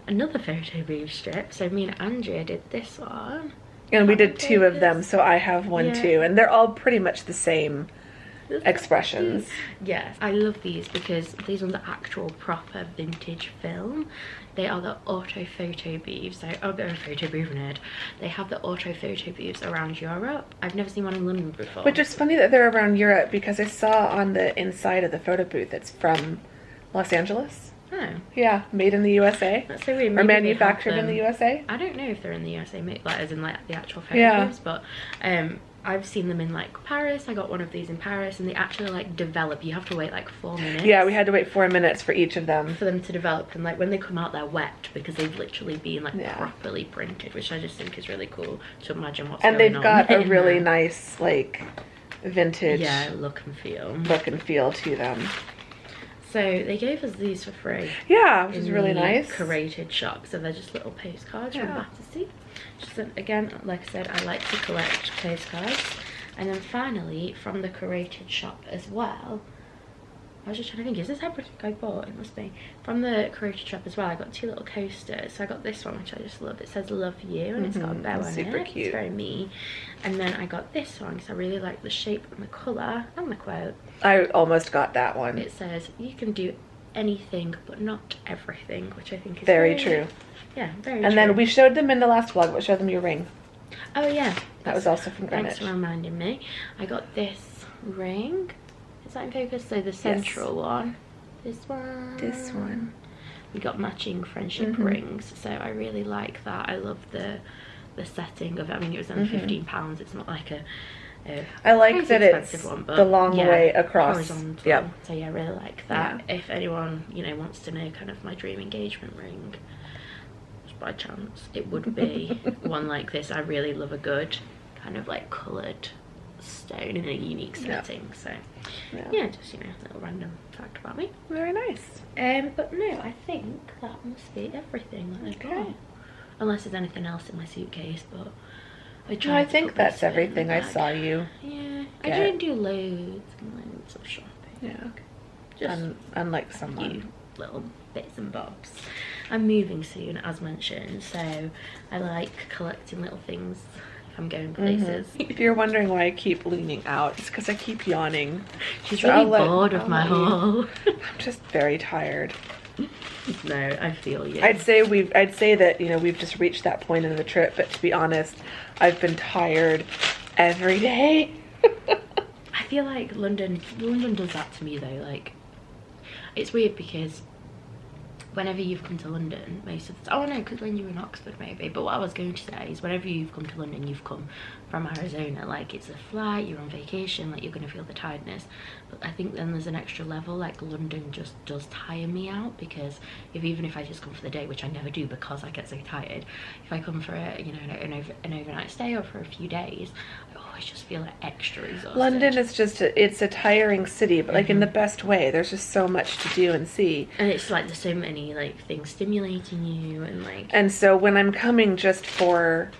Another photo booth strip. So me and Andrea did this one. And we did two of them, so I have one too. And they're all pretty much the same expressions. Yes, I love these because these ones are actual proper vintage film. They are the auto photo booths. So I'm a photo booth nerd. They have the auto photo booths around Europe. I've never seen one in London before. Which is funny that they're around Europe, because I saw on the inside of the photo booth it's from Los Angeles. Oh. Yeah, made in the USA. That's so weird. Or manufactured in the USA. I don't know if they're in the USA, like as in like the actual photo booths, but I've seen them in like Paris. I got one of these in Paris, and they actually like develop. You have to wait like 4 minutes. Yeah, we had to wait 4 minutes for each of them. For them to develop, and like when they come out they're wet because they've literally been like properly printed, which I just think is really cool to imagine what's going on. And they've got a really nice like vintage look and feel to them. So they gave us these for free. Yeah, which is really nice. Curated shop. So they're just little postcards from Battersea. Just again, like I said, I like to collect postcards. And then finally, from the curated shop as well, I was just trying to think, is this everything I bought? It must be. From the curated shop as well, I got two little coasters. So I got this one, which I just love. It says "Love You," and it's got a bow on it. Super cute. It's very me. And then I got this one because I really like the shape and the colour and the quote. I almost got that one. It says, "You can do anything, but not everything," which I think is very true. Yeah, very and true. then we showed them in the last vlog, but showed them your ring. Oh yeah. That was also from Greenwich. Thanks for reminding me. I got this ring. Is that in focus? So the central one. This one. We got matching friendship rings, so I really like that. I love the setting of it. I mean, it was only £15. It's not like a I like that it's one, but the long way across. Horizontal. Yep. So yeah, I really like that. If anyone, you know, wants to know kind of my dream engagement ring, just by chance, it would be one like this. I really love a good kind of like coloured stone in a unique setting. So yeah, just, you know, a little random fact about me. Very nice. But no, I think that must be everything that I got. Unless there's anything else in my suitcase, but I think that's everything I saw you. Yeah, get. I didn't do loads and loads of shopping. Yeah. Just Unlike someone. few little bits and bobs. I'm moving soon, as mentioned, so I like collecting little things if I'm going places. If you're wondering why I keep leaning out, it's because I keep yawning. She's So really I'll let- bored of I'll my let you- haul. I'm just very tired. No, I feel you. I'd say that, you know, we've just reached that point in the trip, but to be honest, I've been tired every day. I feel like London does that to me though. Like, it's weird because whenever you've come to London, most of the time, oh no, because when you were in Oxford maybe, but what I was going to say is whenever you've come to London, you've come from Arizona, like it's a flight, you're on vacation, like you're going to feel the tiredness. But I think then there's an extra level, like London just does tire me out, because even if I just come for the day, which I never do because I get so tired, if I come for a, you know, an overnight stay or for a few days, I always just feel like extra exhausted. London is just it's a tiring city, but like in the best way. There's just so much to do and see. And it's like there's so many like things stimulating you, and like, And so when I'm coming just for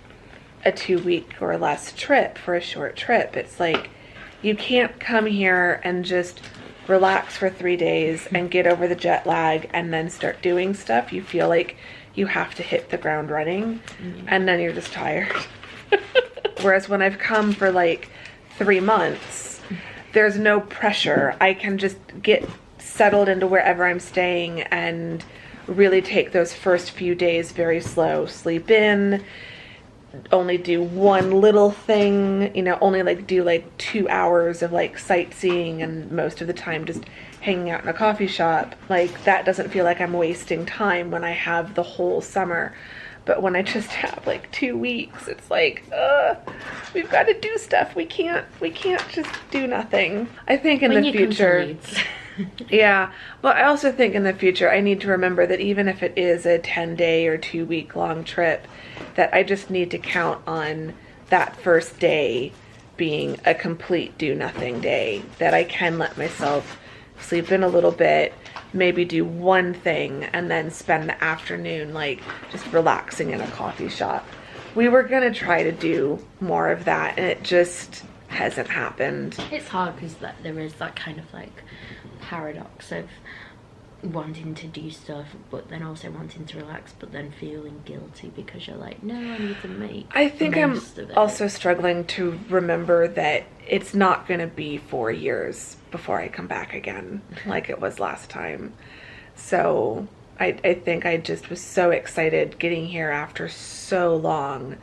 a 2-week or less trip, for a short trip, it's like you can't come here and just relax for 3 days and get over the jet lag and then start doing stuff. You feel like you have to hit the ground running, and then you're just tired. Whereas when I've come for like 3 months, there's no pressure. I can just get settled into wherever I'm staying and really take those first few days very slow. Sleep in, only do one little thing, you know, only like do like 2 hours of like sightseeing, and most of the time just hanging out in a coffee shop. Like that doesn't feel like I'm wasting time when I have the whole summer. But when I just have like 2 weeks, it's like, we've got to do stuff. We can't just do nothing. I think in the future, yeah. Well, I also think in the future, I need to remember that even if it is a 10-day or 2-week long trip, that I just need to count on that first day being a complete do nothing day, that I can let myself sleep in a little bit, maybe do one thing, and then spend the afternoon like just relaxing in a coffee shop. We were gonna try to do more of that, and it just hasn't happened. it's hard because there is that kind of like paradox of wanting to do stuff but then also wanting to relax, but then feeling guilty because you're like, no, I need to make I think I'm most of it. also struggling to remember that it's not going to be 4 years before I come back again like it was last time. So I think I just was so excited getting here after so long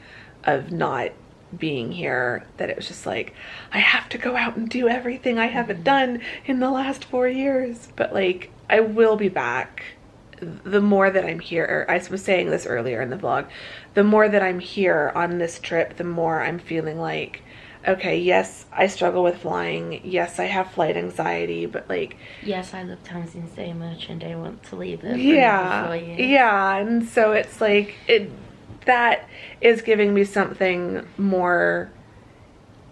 of not being here that it was just like, I have to go out and do everything I haven't done in the last 4 years. But like, I will be back. The more that I'm here, I was saying this earlier in the vlog, the more that I'm here on this trip, the more I'm feeling like, okay, yes, I struggle with flying. Yes, I have flight anxiety, but like, yes, I love Tamzin so much and I want to leave it for yeah, another 4 years. yeah. And so it's like, that is giving me something more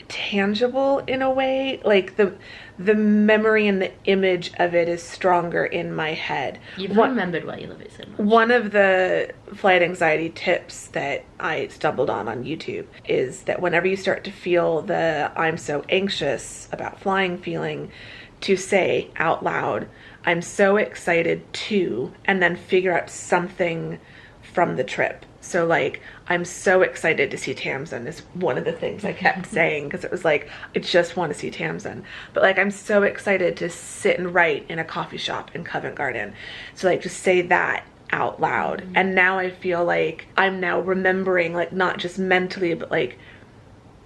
tangible in a way. Like the memory and the image of it is stronger in my head. You've remembered why you love it so much. One of the flight anxiety tips that I stumbled on YouTube is that whenever you start to feel the I'm so anxious about flying feeling, to say out loud, I'm so excited to, and then figure out something from the trip. So like, I'm so excited to see Tamzin is one of the things I kept saying, because it was like, I just want to see Tamzin. But like, I'm so excited to sit and write in a coffee shop in Covent Garden. So like, just say that out loud. And now I feel like I'm now remembering, like not just mentally, but like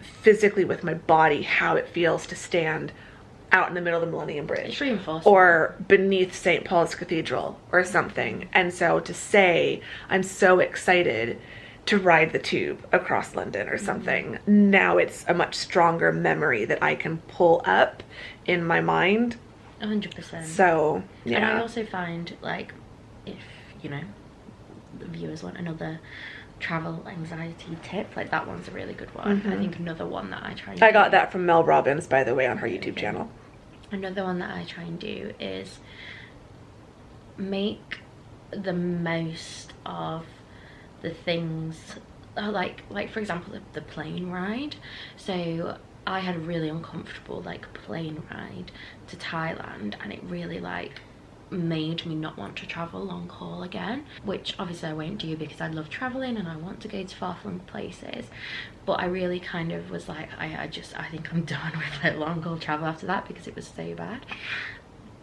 physically with my body, how it feels to stand out in the middle of the Millennium Bridge. It's reinforcing. Or beneath St. Paul's Cathedral or something. And so to say, I'm so excited to ride the tube across London or something, now it's a much stronger memory that I can pull up in my mind. 100%. So, yeah. And I also find, like, if, you know, the viewers want another travel anxiety tip, like that one's a really good one. I think another one that I try and I got that from Mel Robbins, by the way, on her YouTube channel. Another one that I try and do is make the most of the things, like for example the plane ride. So I had a really uncomfortable like plane ride to Thailand, and it really like made me not want to travel long haul again, which obviously I won't do because I love traveling and I want to go to far-flung places. But I really kind of was like, I think I'm done with like long haul travel after that because it was so bad.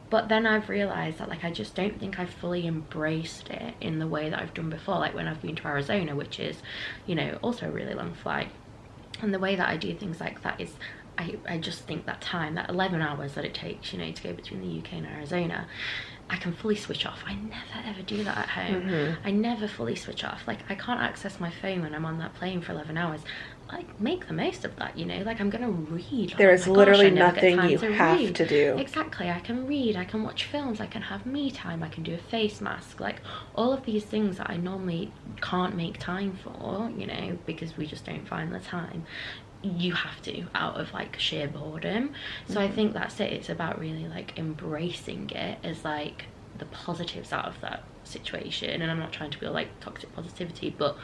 But then I've realized that like I just don't think I've fully embraced it in the way that I've done before, like when I've been to Arizona, which is, you know, also a really long flight. And the way that I do things like that is I just think that time, that 11 hours that it takes, you know, to go between the UK and Arizona, I can fully switch off. I never ever do that at home. I never fully switch off. Like, I can't access my phone when I'm on that plane for 11 hours. Like, make the most of that, you know? Like, I'm gonna read. There is literally nothing you have to do. Exactly. I can read, I can watch films, I can have me time, I can do a face mask. Like, all of these things that I normally can't make time for, you know, because we just don't find the time. You have to, out of like sheer boredom. So I think that's it. It's about really like embracing it as like the positives out of that situation. And I'm not trying to be like toxic positivity, but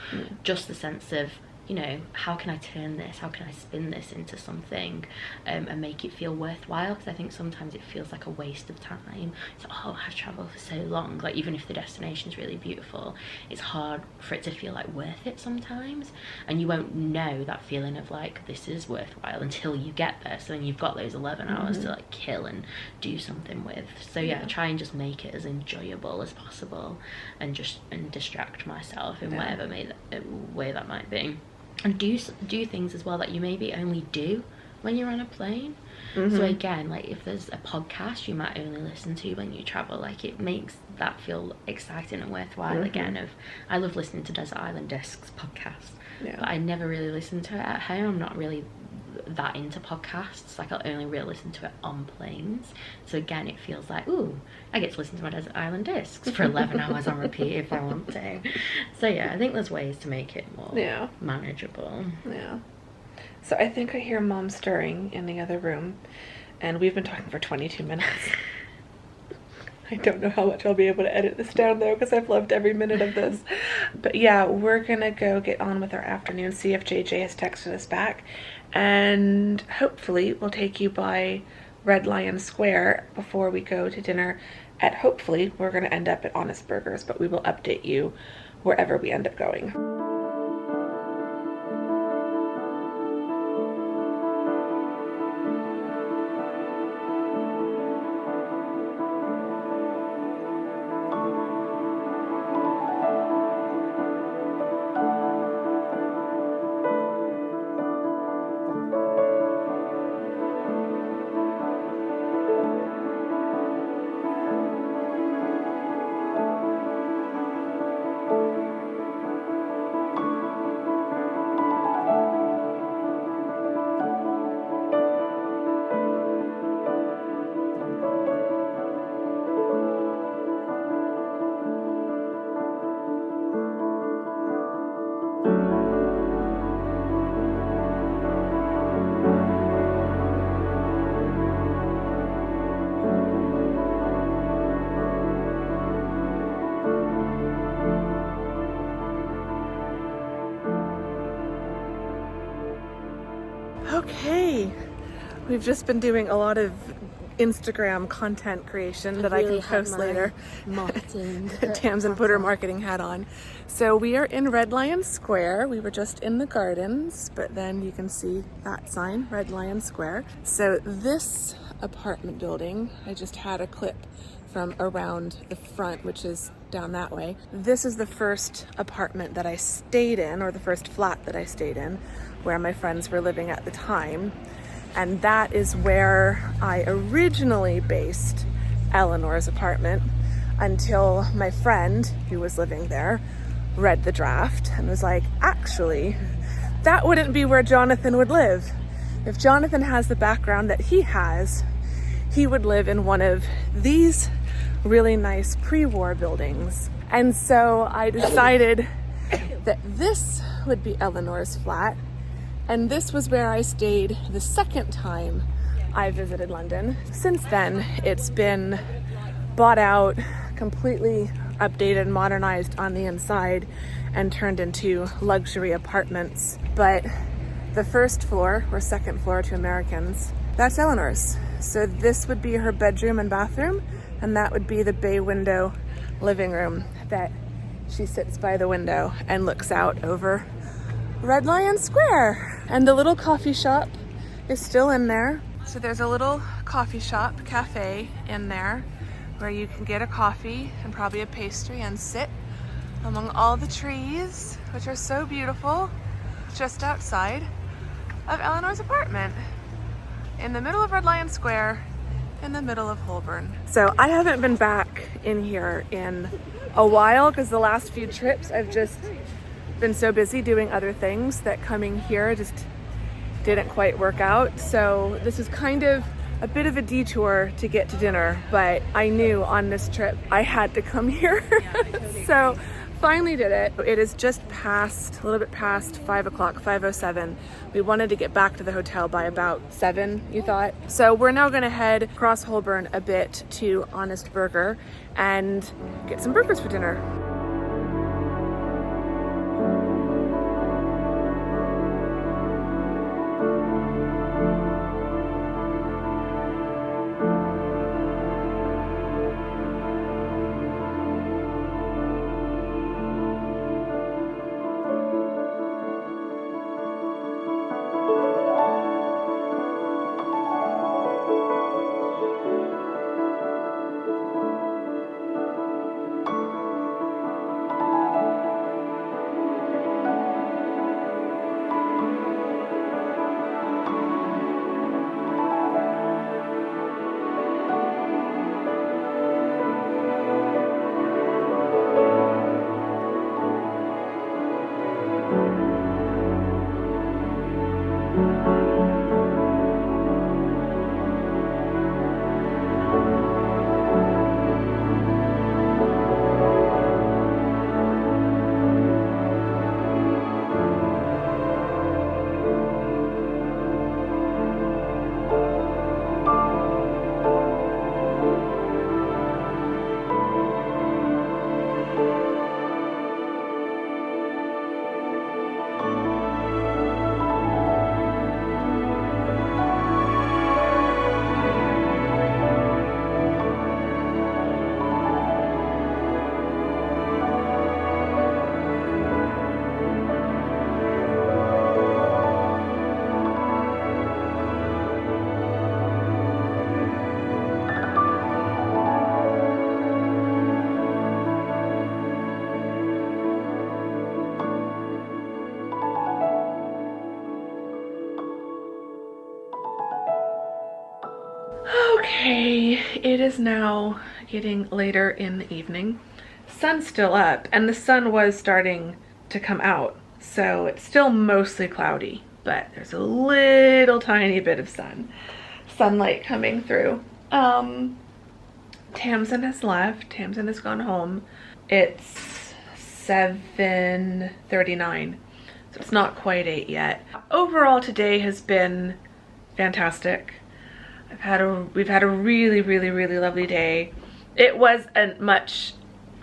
just the sense of, you know, how can I turn this, how can I spin this into something and make it feel worthwhile? Because I think sometimes it feels like a waste of time. It's like, oh, I've travelled for so long. Like, even if the destination is really beautiful, it's hard for it to feel like worth it sometimes. And you won't know that feeling of like, this is worthwhile until you get there. So then you've got those 11 hours to like kill and do something with. So yeah, try and just make it as enjoyable as possible and distract myself in whatever way that might be. And do things as well that you maybe only do when you're on a plane. So again, like if there's a podcast you might only listen to when you travel, like it makes that feel exciting and worthwhile. Again, I love listening to Desert Island Discs podcast, but I never really listen to it at home. I'm not really that into podcasts. Like, I'll only really listen to it on planes. So again, it feels like, ooh, I get to listen to my Desert Island Discs for 11 hours on repeat if I want to. So yeah, I think there's ways to make it more manageable. Yeah. So I think I hear Mom stirring in the other room, and we've been talking for 22 minutes. I don't know how much I'll be able to edit this down though, because I've loved every minute of this. But yeah, we're gonna go get on with our afternoon, see if JJ has texted us back, and hopefully we'll take you by Red Lion Square before we go to dinner at, hopefully we're gonna end up at Honest Burgers, but we will update you wherever we end up going. Okay, we've just been doing a lot of Instagram content creation that I can post later. Marketing. Tamzin put her marketing hat on. So we are in Red Lion Square. We were just in the gardens, but then you can see that sign, Red Lion Square. So this apartment building, I just had a clip from around the front, which is down that way. This is the first apartment that I stayed in, or the first flat that I stayed in, where my friends were living at the time. And that is where I originally based Eleanor's apartment, until my friend who was living there read the draft and was like, actually, that wouldn't be where Jonathan would live. If Jonathan has the background that he has, he would live in one of these really nice pre-war buildings. And so I decided that this would be Eleanor's flat, and this was where I stayed the second time I visited London. Since then, it's been bought out, completely updated, modernized on the inside, and turned into luxury apartments. But The first floor, or second floor to Americans, that's Eleanor's. So this would be her bedroom and bathroom, and that would be the bay window living room that she sits by the window and looks out over Red Lion Square. And the little coffee shop is still in there. So there's a little coffee shop, cafe in there where you can get a coffee and probably a pastry and sit among all the trees, which are so beautiful, just outside of Eleanor's apartment in the middle of Red Lion Square in the middle of Holborn. So I haven't been back in here in a while because the last few trips I've just been so busy doing other things that coming here just didn't quite work out. So this is kind of a bit of a detour to get to dinner, but I knew on this trip I had to come here. So finally did it. It is just past, a little bit past 5 o'clock, 5:07. We wanted to get back to the hotel by about 7, you thought. So we're now gonna head across Holborn a bit to Honest Burger and get some burgers for dinner. Okay, it is now getting later in the evening. Sun's still up, and the sun was starting to come out, so it's still mostly cloudy, but there's a little tiny bit of sunlight coming through. Tamzin has left. Tamzin has gone home. It's 7:39, so it's not quite 8 yet. Overall, today has been fantastic. We've had a really, really, really lovely day. It was a much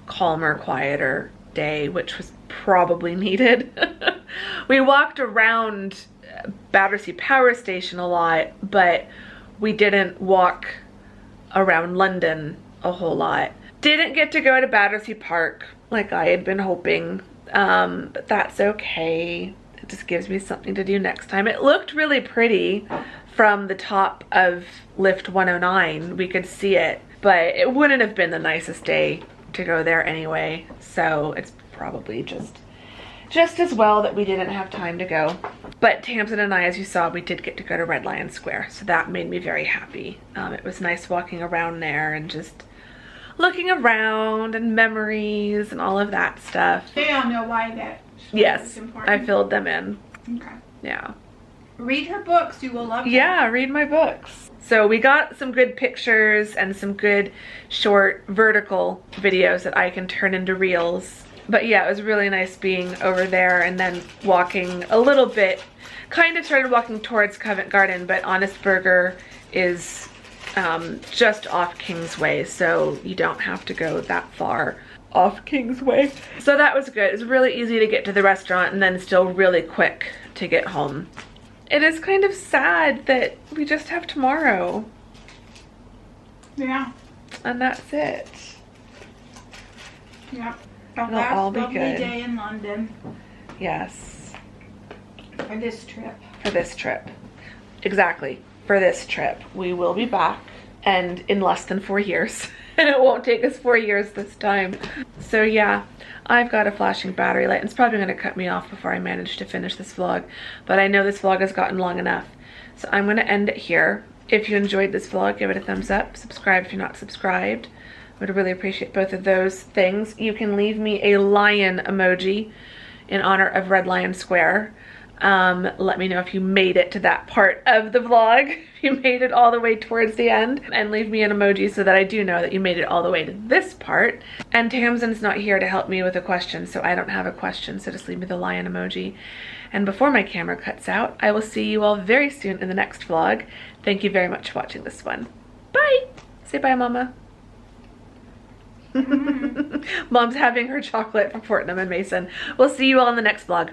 calmer, quieter day, which was probably needed. We walked around Battersea Power Station a lot, but we didn't walk around London a whole lot. Didn't get to go to Battersea Park like I had been hoping, but that's okay. It just gives me something to do next time. It looked really pretty from the top of lift 109. We could see it, but it wouldn't have been the nicest day to go there anyway, so it's probably just as well that we didn't have time to go. But Tamzin and I, as you saw, we did get to go to Red Lion Square, so that made me very happy. It was nice walking around there and just looking around and memories and all of that stuff. They all know why that yes, is important. I filled them in. Okay. Yeah. Read her books, you will love them. Yeah, read my books. So we got some good pictures and some good short vertical videos that I can turn into reels. But yeah, it was really nice being over there and then walking a little bit. Kind of started walking towards Covent Garden, but Honest Burger is just off Kingsway, so you don't have to go that far off Kingsway. So that was good. It was really easy to get to the restaurant and then still really quick to get home. it is kind of sad that we just have tomorrow. Yeah. And that's it. Yeah. It'll all be lovely good. day in London Yes. for this trip. For this trip. Exactly. For this trip. We will be back, and in less than 4 years. And it won't take us 4 years this time. So yeah, I've got a flashing battery light. It's probably going to cut me off before I manage to finish this vlog. But I know this vlog has gotten long enough. So I'm going to end it here. If you enjoyed this vlog, give it a thumbs up. Subscribe if you're not subscribed. I would really appreciate both of those things. You can leave me a lion emoji in honor of Red Lion Square. Let me know if you made it to that part of the vlog, if you made it all the way towards the end, and leave me an emoji so that I do know that you made it all the way to this part. And Tamzin's not here to help me with a question, so I don't have a question, so just leave me the lion emoji. And before my camera cuts out, I will see you all very soon in the next vlog. Thank you very much for watching this one. Bye! Say bye, Mama. Mom's having her chocolate from Fortnum and Mason. We'll see you all in the next vlog.